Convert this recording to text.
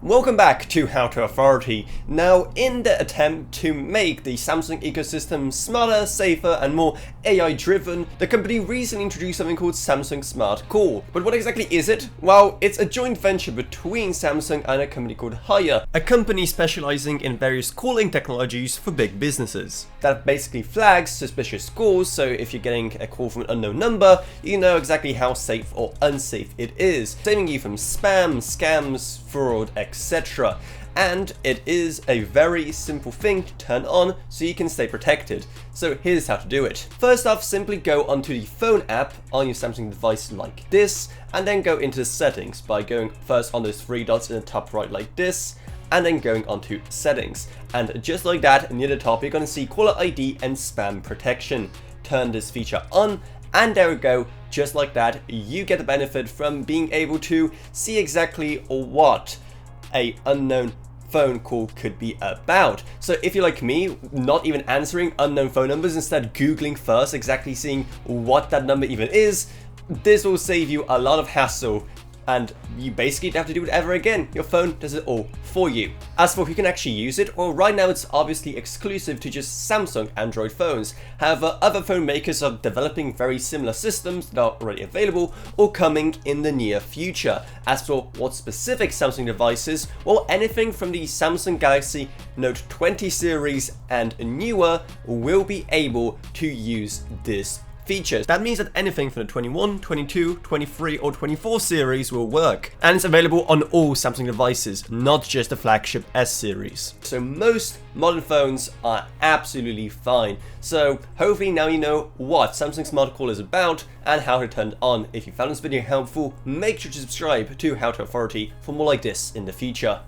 Welcome back to How to Authority. Now, in the attempt to make the Samsung ecosystem smarter, safer and more AI driven, the company recently introduced something called Samsung Smart Call. But what exactly is it? Well, it's a joint venture between Samsung and a company called Hire, a company specializing in various calling technologies for big businesses. That basically flags suspicious calls, so if you're getting a call from an unknown number, you know exactly how safe or unsafe it is, saving you from spam, scams, fraud, etc. And it is a very simple thing to turn on so you can stay protected. So here's how to do it. First off, simply go onto the phone app on your Samsung device like this, and then go into the settings by going first on those three dots in the top right like this, and then going onto settings. And just like that, near the top, you're going to see caller ID and spam protection. Turn this feature on, and there we go. Just like that, you get the benefit from being able to see exactly what a unknown phone call could be about. So if you're like me, not even answering unknown phone numbers, instead Googling first, exactly seeing what that number even is, this will save you a lot of hassle. And you basically don't have to do it ever again. Your phone does it all for you. As for who can actually use it, well, right now it's obviously exclusive to just Samsung Android phones. However, other phone makers are developing very similar systems that are already available or coming in the near future. As for what specific Samsung devices, well, anything from the Samsung Galaxy Note 20 series and newer will be able to use this features. That means that anything from the 21, 22, 23 or 24 series will work, and it's available on all Samsung devices, not just the flagship S series. So most modern phones are absolutely fine. So hopefully now you know what Samsung Smart Call is about and how to turn it on. If you found this video helpful, make sure to subscribe to How to Authority for more like this in the future.